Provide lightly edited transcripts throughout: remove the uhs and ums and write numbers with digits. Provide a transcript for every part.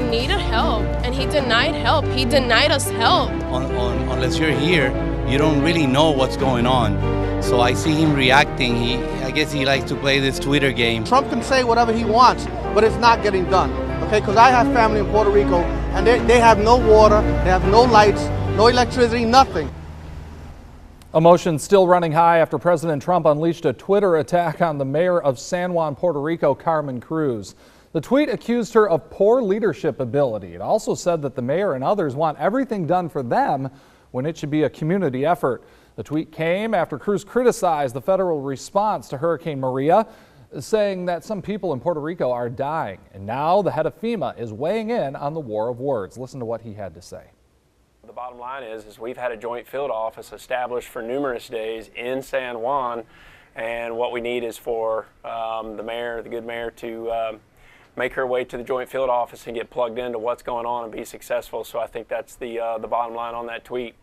needed help, and he denied help. He denied us help. Unless you're here, you don't really know what's going on. So I see him reacting. I guess he likes to play this Twitter game. Trump can say whatever he wants, but it's not getting done. Okay, because I have family in Puerto Rico, and they have no water, they have no lights, no electricity, nothing. Emotions still running high after President Trump unleashed a Twitter attack on the mayor of San Juan, Puerto Rico, Carmen Cruz. The tweet accused her of poor leadership ability. It also said that the mayor and others want everything done for them when it should be a community effort. The tweet came after Cruz criticized the federal response to Hurricane Maria, saying that some people in Puerto Rico are dying. And now the head of FEMA is weighing in on the war of words. Listen to what he had to say. The bottom line is we've had a joint field office established for numerous days in San Juan, and what we need is for the good mayor, to make her way to the joint field office and get plugged into what's going on and be successful. So I think that's the bottom line on that tweet.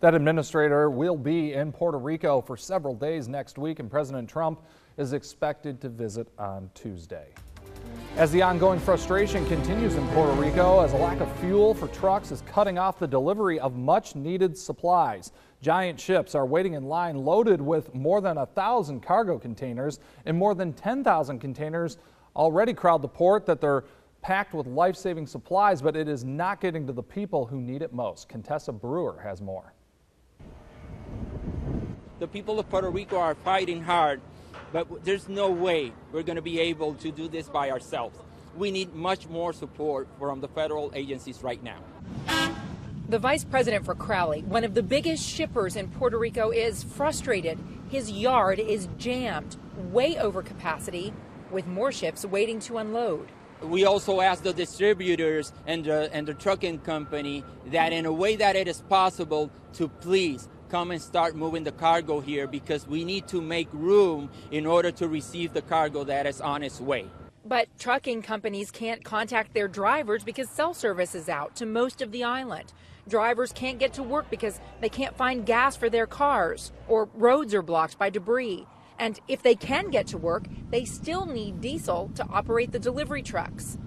That administrator will be in Puerto Rico for several days next week, and President Trump is expected to visit on Tuesday. As the ongoing frustration continues in Puerto Rico, as a lack of fuel for trucks is cutting off the delivery of much needed supplies. Giant ships are waiting in line loaded with more than 1,000 cargo containers, and more than 10,000 containers already crowd the port that they're packed with life-saving supplies, but it is not getting to the people who need it most. Contessa Brewer has more. The people of Puerto Rico are fighting hard, but there's no way we're going to be able to do this by ourselves. We need much more support from the federal agencies right now. The vice president for Crowley, one of the biggest shippers in Puerto Rico, is frustrated. His yard is jammed, way over capacity, with more ships waiting to unload. We also asked the distributors and the trucking company that in a way that it is possible to please come and start moving the cargo here, because we need to make room in order to receive the cargo that is on its way. But trucking companies can't contact their drivers because cell service is out to most of the island. Drivers can't get to work because they can't find gas for their cars, or roads are blocked by debris. And if they can get to work, they still need diesel to operate the delivery trucks.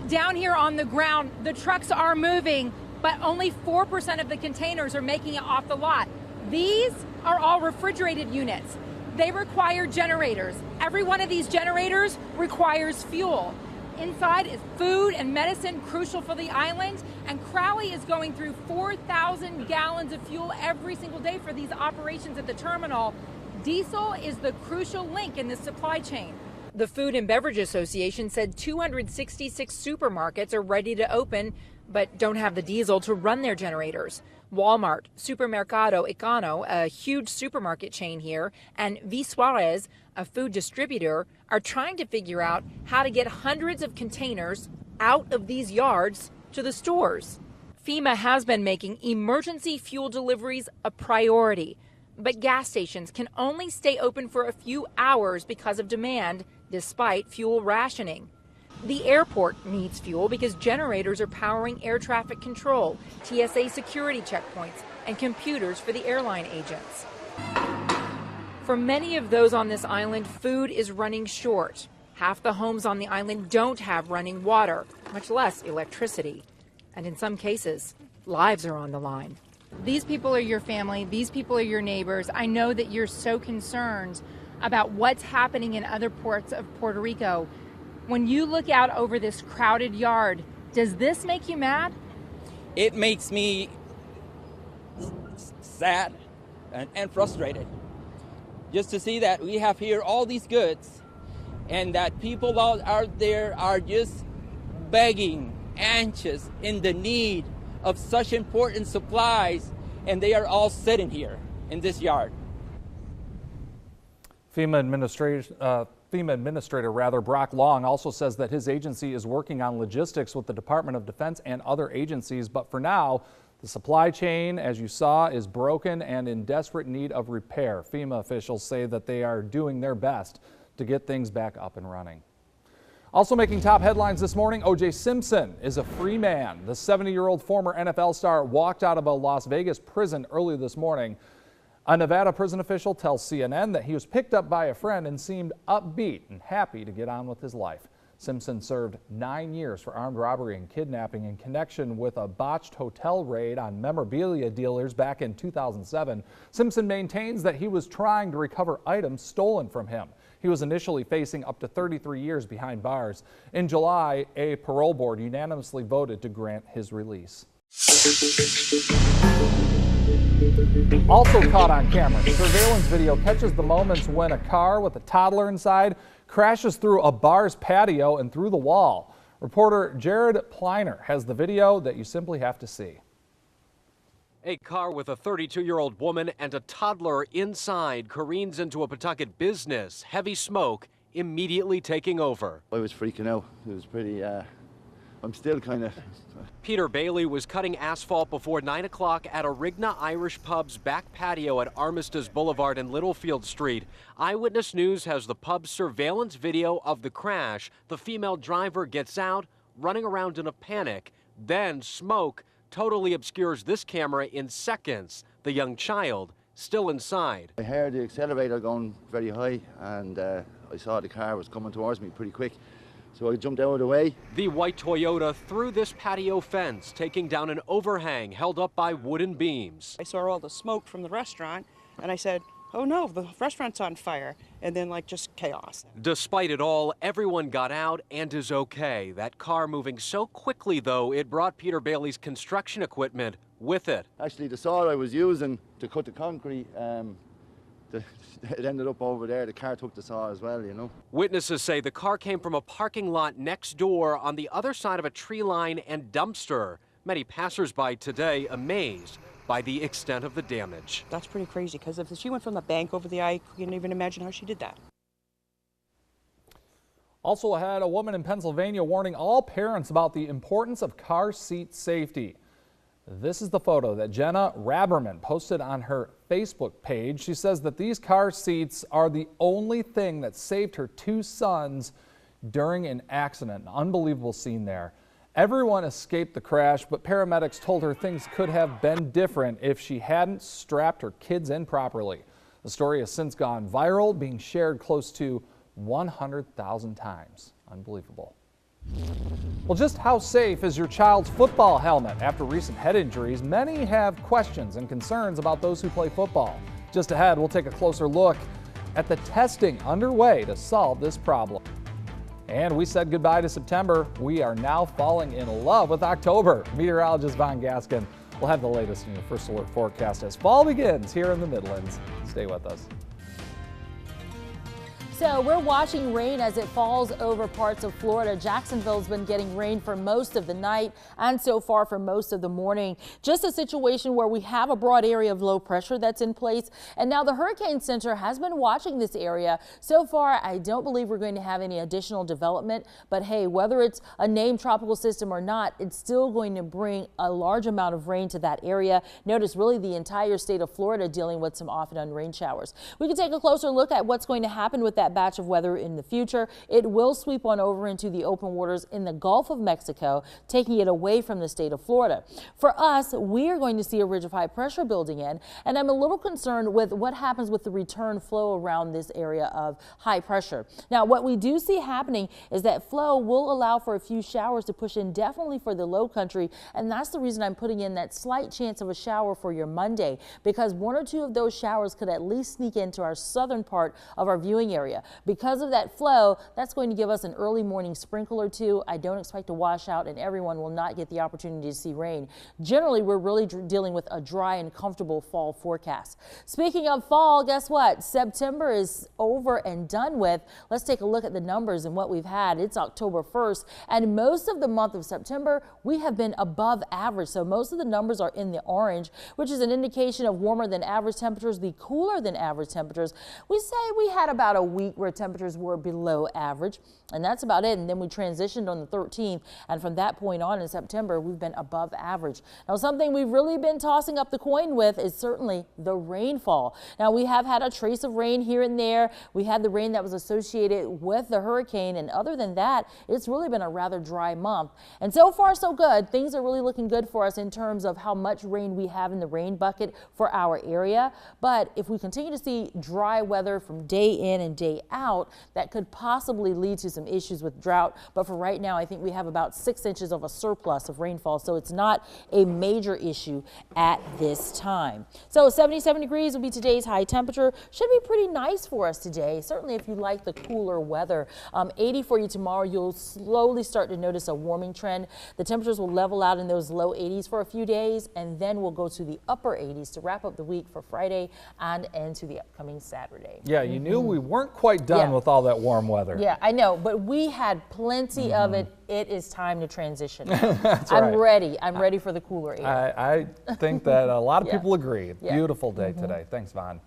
Down here on the ground, the trucks are moving, but only 4% of the containers are making it off the lot. These are all refrigerated units. They require generators. Every one of these generators requires fuel. Inside is food and medicine, crucial for the island, and Crowley is going through 4,000 gallons of fuel every single day for these operations at the terminal. Diesel is the crucial link in the supply chain. The Food and Beverage Association said 266 supermarkets are ready to open, but don't have the diesel to run their generators. Walmart, Supermercado Econo, a huge supermarket chain here, and V. Suarez, a food distributor, are trying to figure out how to get hundreds of containers out of these yards to the stores. FEMA has been making emergency fuel deliveries a priority, but gas stations can only stay open for a few hours because of demand, despite fuel rationing. The airport needs fuel because generators are powering air traffic control, TSA security checkpoints, and computers for the airline agents. For many of those on this island, food is running short. Half the homes on the island don't have running water, much less electricity. And in some cases, lives are on the line. These people are your family. These people are your neighbors. I know that you're so concerned about what's happening in other ports of Puerto Rico. When you look out over this crowded yard, does this make you mad? It makes me sad and frustrated. Just to see that we have here all these goods and that people out there are just begging, anxious, in the need of such important supplies, and they are all sitting here in this yard. FEMA Administrator Brock Long also says that his agency is working on logistics with the Department of Defense and other agencies, but for now, the supply chain, as you saw, is broken and in desperate need of repair. FEMA officials say that they are doing their best to get things back up and running. Also making top headlines this morning, O.J. Simpson is a free man. The 70-year-old former NFL star walked out of a Las Vegas prison early this morning. A Nevada prison official tells CNN that he was picked up by a friend and seemed upbeat and happy to get on with his life. Simpson served 9 years for armed robbery and kidnapping in connection with a botched hotel raid on memorabilia dealers back in 2007. Simpson maintains that he was trying to recover items stolen from him. He was initially facing up to 33 years behind bars. In July, a parole board unanimously voted to grant his release. Also caught on camera, surveillance video catches the moments when a car with a toddler inside crashes through a bar's patio and through the wall. Reporter Jared Pliner has the video that you simply have to see. A car with a 32-year-old woman and a toddler inside careens into a Pawtucket business. Heavy smoke immediately taking over. I was freaking out. It was pretty, I'm still kind of... Peter Bailey was cutting asphalt before 9 o'clock at Arigna Irish Pub's back patio at Armistice Boulevard and Littlefield Street. Eyewitness News has the pub's surveillance video of the crash. The female driver gets out, running around in a panic. Then smoke totally obscures this camera in seconds. The young child still inside. I heard the accelerator going very high, and I saw the car was coming towards me pretty quick. So I jumped out of the way. The white Toyota through this patio fence, taking down an overhang held up by wooden beams. I saw all the smoke from the restaurant, and I said, oh no, the restaurant's on fire, and then just chaos. Despite it all, everyone got out and is okay. That car moving so quickly, though, it brought Peter Bailey's construction equipment with it. Actually, the saw I was using to cut the concrete, it ended up over there. The car took the saw as well, you know. Witnesses say the car came from a parking lot next door on the other side of a tree line and dumpster. Many passersby today amazed by the extent of the damage. That's pretty crazy, because if she went from the bank over the I couldn't even imagine how she did that. Also ahead, a woman in Pennsylvania warning all parents about the importance of car seat safety. This is the photo that Jenna Raberman posted on her Facebook page. She says that these car seats are the only thing that saved her 2 sons during an accident. An unbelievable scene there. Everyone escaped the crash, but paramedics told her things could have been different if she hadn't strapped her kids in properly. The story has since gone viral, being shared close to 100,000 times. Unbelievable. Well, just how safe is your child's football helmet? After recent head injuries, many have questions and concerns about those who play football. Just ahead, we'll take a closer look at the testing underway to solve this problem. And we said goodbye to September. We are now falling in love with October. Meteorologist Von Gaskin will have the latest in your First Alert forecast as fall begins here in the Midlands. Stay with us. So we're watching rain as it falls over parts of Florida. Jacksonville's been getting rain for most of the night and so far for most of the morning. Just a situation where we have a broad area of low pressure that's in place. And now the Hurricane Center has been watching this area. So far, I don't believe we're going to have any additional development. But hey, whether it's a named tropical system or not, it's still going to bring a large amount of rain to that area. Notice really the entire state of Florida dealing with some off and on rain showers. We can take a closer look at what's going to happen with that batch of weather in the future. It will sweep on over into the open waters in the Gulf of Mexico, taking it away from the state of Florida. For us, we are going to see a ridge of high pressure building in, and I'm a little concerned with what happens with the return flow around this area of high pressure. Now, what we do see happening is that flow will allow for a few showers to push in, definitely for the low country, and that's the reason I'm putting in that slight chance of a shower for your Monday, because 1 or 2 of those showers could at least sneak into our southern part of our viewing area. Because of that flow, that's going to give us an early morning sprinkle or 2. I don't expect to wash out, and everyone will not get the opportunity to see rain. Generally, we're really dealing with a dry and comfortable fall forecast. Speaking of fall, guess what? September is over and done with. Let's take a look at the numbers and what we've had. It's October 1st, and most of the month of September, we have been above average. So most of the numbers are in the orange, which is an indication of warmer than average temperatures, the cooler than average temperatures. We say we had about a week where temperatures were below average, and that's about it. And then we transitioned on the 13th, and from that point on in September, we've been above average. Now, something we've really been tossing up the coin with is certainly the rainfall. Now, we have had a trace of rain here and there. We had the rain that was associated with the hurricane, and other than that, it's really been a rather dry month. And so far, so good. Things are really looking good for us in terms of how much rain we have in the rain bucket for our area. But if we continue to see dry weather from day in and day day out that could possibly lead to some issues with drought. But for right now, I think we have about 6 inches of a surplus of rainfall, so it's not a major issue at this time. So 77 degrees will be today's high temperature. Should be pretty nice for us today, certainly if you like the cooler weather. 80 for you tomorrow. You'll slowly start to notice a warming trend. The temperatures will level out in those low 80s for a few days, and then we'll go to the upper 80s to wrap up the week for Friday and into the upcoming Saturday. Yeah, you knew we weren't quite done with all that warm weather. Yeah, I know, but we had plenty of it. It is time to transition. That's I'm right. ready. I'm ready for the cooler air. I think that a lot of people agree. Beautiful day today. Thanks, Vaughn.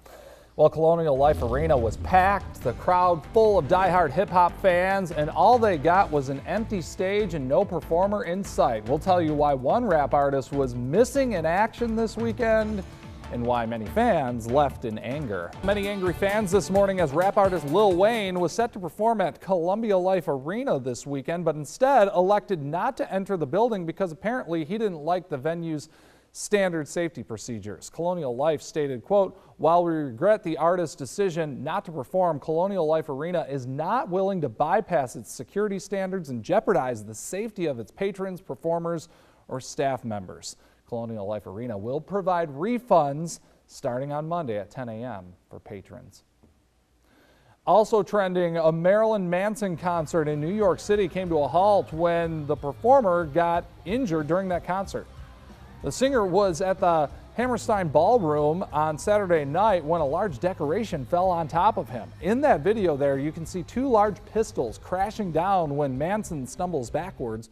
Well, Colonial Life Arena was packed, the crowd full of diehard hip-hop fans, and all they got was an empty stage and no performer in sight. We'll tell you why one rap artist was missing in action this weekend and why many fans left in anger. Many angry fans this morning as rap artist Lil Wayne was set to perform at Columbia Life Arena this weekend, but instead elected not to enter the building because apparently he didn't like the venue's standard safety procedures. Colonial Life stated, quote, "While we regret the artist's decision not to perform, Colonial Life Arena is not willing to bypass its security standards and jeopardize the safety of its patrons, performers, or staff members. Colonial Life Arena will provide refunds starting on Monday at 10 a.m. for patrons." Also trending, a Marilyn Manson concert in New York City came to a halt when the performer got injured during that concert. The singer was at the Hammerstein Ballroom on Saturday night when a large decoration fell on top of him. In that video there, you can see 2 large pistols crashing down when Manson stumbles backwards.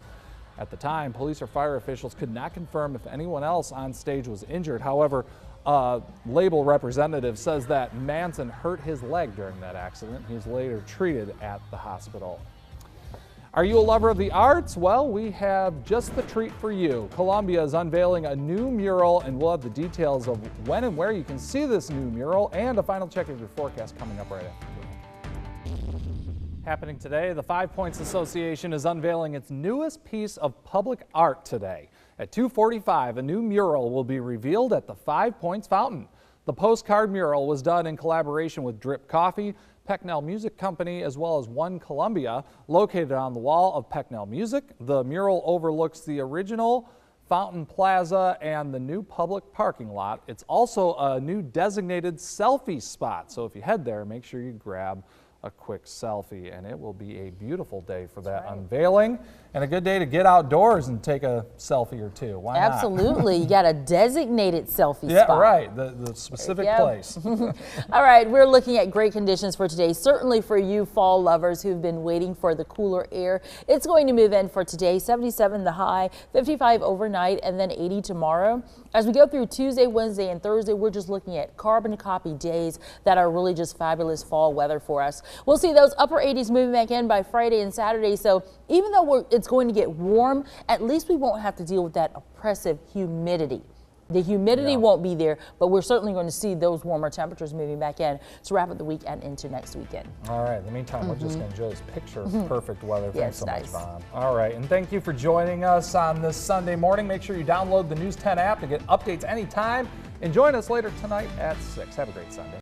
At the time, police or fire officials could not confirm if anyone else on stage was injured. However, a label representative says that Manson hurt his leg during that accident. He was later treated at the hospital. Are you a lover of the arts? Well, we have just the treat for you. Columbia is unveiling a new mural, and we'll have the details of when and where you can see this new mural and a final check of your forecast coming up right after. Happening today, the 5 Points Association is unveiling its newest piece of public art today. At 2:45, a new mural will be revealed at the 5 Points Fountain. The postcard mural was done in collaboration with Drip Coffee, Pecknell Music Company, as well as One Columbia. Located on the wall of Pecknell Music, the mural overlooks the original Fountain Plaza and the new public parking lot. It's also a new designated selfie spot, so if you head there, make sure you grab a quick selfie, and it will be a beautiful day for that unveiling and a good day to get outdoors and take a selfie or two. Why not? Absolutely. You got a designated selfie spot. Yeah, right. The specific place. All right, we're looking at great conditions for today. Certainly for you fall lovers who've been waiting for the cooler air. It's going to move in for today. 77 the high, 55 overnight, and then 80 tomorrow. As we go through Tuesday, Wednesday, and Thursday, we're just looking at carbon copy days that are really just fabulous fall weather for us. We'll see those upper 80s moving back in by Friday and Saturday. So even though it's going to get warm, at least we won't have to deal with that oppressive humidity. The humidity won't be there, but we're certainly going to see those warmer temperatures moving back in to wrap up the week and into next weekend. All right. In the meantime, we're just going to enjoy this picture of perfect weather. Thanks so much, nice. Vaughn. All right. And thank you for joining us on this Sunday morning. Make sure you download the News 10 app to get updates anytime. And join us later tonight at 6. Have a great Sunday.